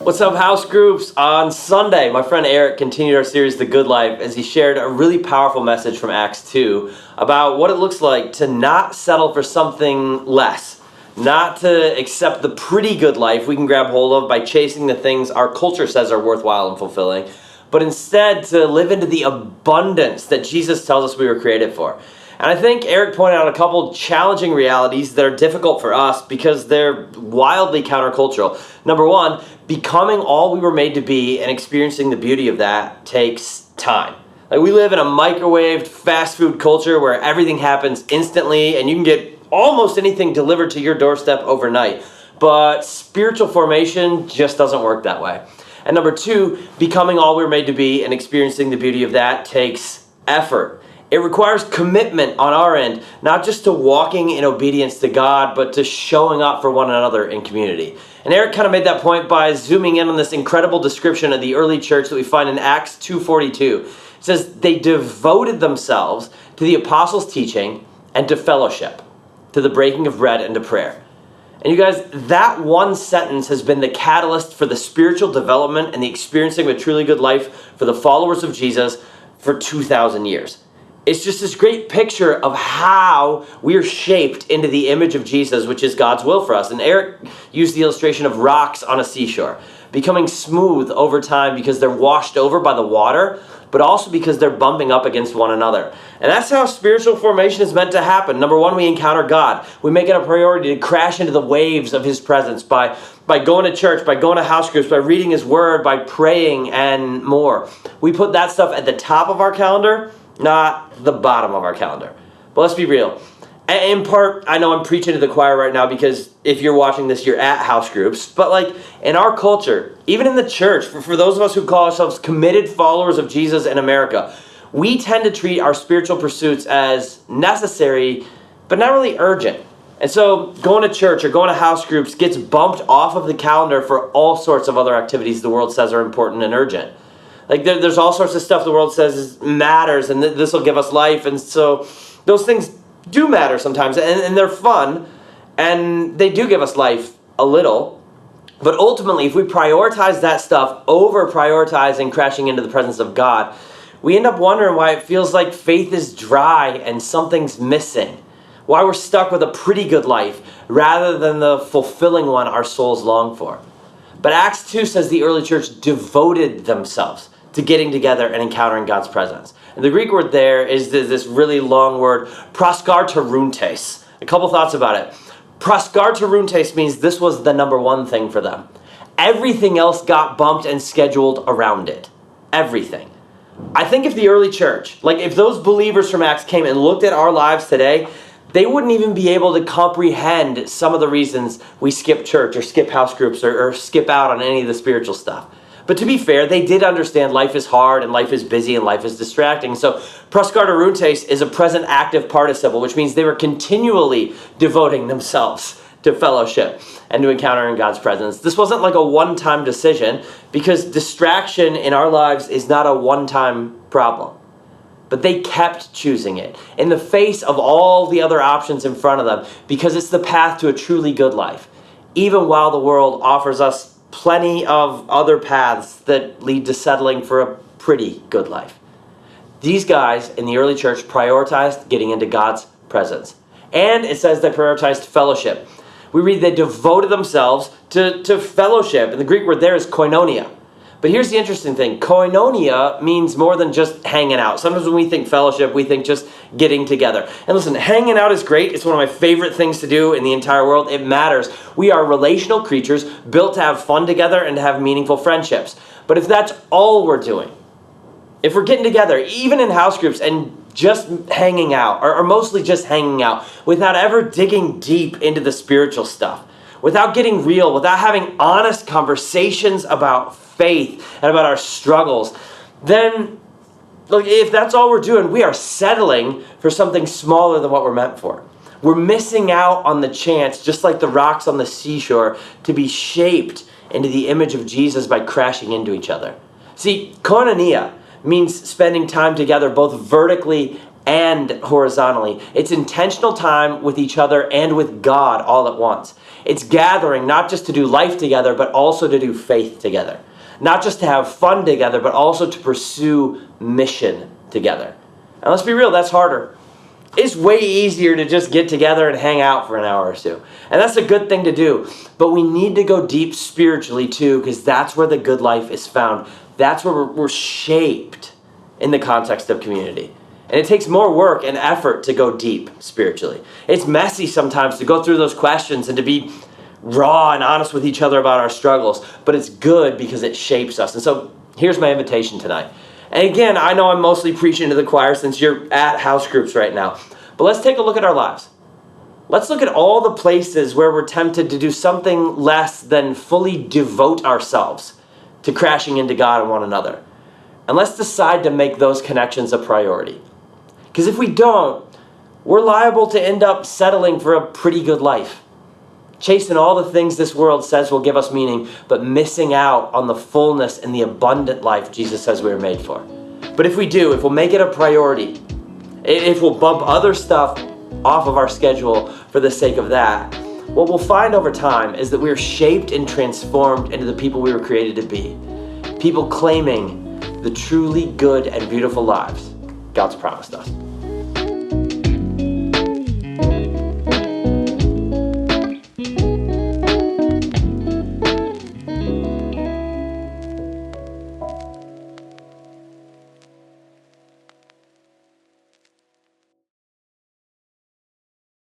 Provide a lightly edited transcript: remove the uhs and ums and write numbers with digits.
What's up, house groups? On Sunday, my friend Eric continued our series, The Good Life, as he shared a really powerful message from Acts 2 about what it looks like to not settle for something less, not to accept the pretty good life we can grab hold of by chasing the things our culture says are worthwhile and fulfilling, but instead to live into the abundance that Jesus tells us we were created for. And I think Eric pointed out a couple challenging realities that are difficult for us because they're wildly countercultural. Number one, becoming all we were made to be and experiencing the beauty of that takes time. Like, we live in a microwaved fast food culture where everything happens instantly and you can get almost anything delivered to your doorstep overnight. But spiritual formation just doesn't work that way. And number two, becoming all we were made to be and experiencing the beauty of that takes effort. It requires commitment on our end, not just to walking in obedience to God, but to showing up for one another in community. And Eric kind of made that point by zooming in on this incredible description of the early church that we find in Acts 2:42. It says, they devoted themselves to the apostles' teaching and to fellowship, to the breaking of bread and to prayer. And you guys, that one sentence has been the catalyst for the spiritual development and the experiencing of a truly good life for the followers of Jesus for 2,000 years. It's just this great picture of how we're shaped into the image of Jesus, which is God's will for us. And Eric used the illustration of rocks on a seashore, becoming smooth over time because they're washed over by the water, but also because they're bumping up against one another. And that's how spiritual formation is meant to happen. Number one, we encounter God. We make it a priority to crash into the waves of His presence by going to church, by going to house groups, by reading His Word, by praying, and more. We put that stuff at the top of our calendar, not the bottom of our calendar. But let's be real. In part, I know I'm preaching to the choir right now because if you're watching this, you're at house groups. But like in our culture, even in the church, for those of us who call ourselves committed followers of Jesus in America, we tend to treat our spiritual pursuits as necessary, but not really urgent. And so going to church or going to house groups gets bumped off of the calendar for all sorts of other activities the world says are important and urgent. Like there's all sorts of stuff the world says matters and this will give us life. And so those things do matter sometimes and they're fun and they do give us life a little. But ultimately, if we prioritize that stuff over prioritizing crashing into the presence of God, we end up wondering why it feels like faith is dry and something's missing. Why we're stuck with a pretty good life rather than the fulfilling one our souls long for. But Acts 2 says the early church devoted themselves to getting together and encountering God's presence. And the Greek word there is this really long word, proskarteruntes. A couple thoughts about it. Proskarteruntes means this was the number one thing for them. Everything else got bumped and scheduled around it. Everything. I think if the early church, like if those believers from Acts came and looked at our lives today, they wouldn't even be able to comprehend some of the reasons we skip church or skip house groups or skip out on any of the spiritual stuff. But to be fair, they did understand life is hard and life is busy and life is distracting. So proskarteruntes is a present active participle, which means they were continually devoting themselves to fellowship and to encountering God's presence. This wasn't like a one-time decision because distraction in our lives is not a one-time problem. But they kept choosing it in the face of all the other options in front of them because it's the path to a truly good life, even while the world offers us plenty of other paths that lead to settling for a pretty good life. These guys in the early church prioritized getting into God's presence. And it says they prioritized fellowship. We read they devoted themselves to fellowship. And the Greek word there is koinonia. But here's the interesting thing. Koinonia means more than just hanging out. Sometimes when we think fellowship, we think just getting together. And listen, hanging out is great. It's one of my favorite things to do in the entire world. It matters. We are relational creatures built to have fun together and to have meaningful friendships. But if that's all we're doing, if we're getting together, even in house groups and just hanging out, or mostly just hanging out, without ever digging deep into the spiritual stuff, without getting real, without having honest conversations about faith and about our struggles, then look, if that's all we're doing, we are settling for something smaller than what we're meant for. We're missing out on the chance, just like the rocks on the seashore, to be shaped into the image of Jesus by crashing into each other. See, koinonia means spending time together both vertically and horizontally. It's intentional time with each other and with God all at once. It's gathering not just to do life together, but also to do faith together. Not just to have fun together, but also to pursue mission together. And let's be real, that's harder. It's way easier to just get together and hang out for an hour or two. And that's a good thing to do. But we need to go deep spiritually too, because that's where the good life is found. That's where we're shaped in the context of community. And it takes more work and effort to go deep spiritually. It's messy sometimes to go through those questions and to be raw and honest with each other about our struggles. But it's good because it shapes us. And so here's my invitation tonight. And again, I know I'm mostly preaching to the choir since you're at house groups right now. But let's take a look at our lives. Let's look at all the places where we're tempted to do something less than fully devote ourselves to crashing into God and one another. And let's decide to make those connections a priority. Because if we don't, we're liable to end up settling for a pretty good life, chasing all the things this world says will give us meaning, but missing out on the fullness and the abundant life Jesus says we were made for. But if we do, if we'll make it a priority, if we'll bump other stuff off of our schedule for the sake of that, what we'll find over time is that we're shaped and transformed into the people we were created to be. People claiming the truly good and beautiful lives God's promised us.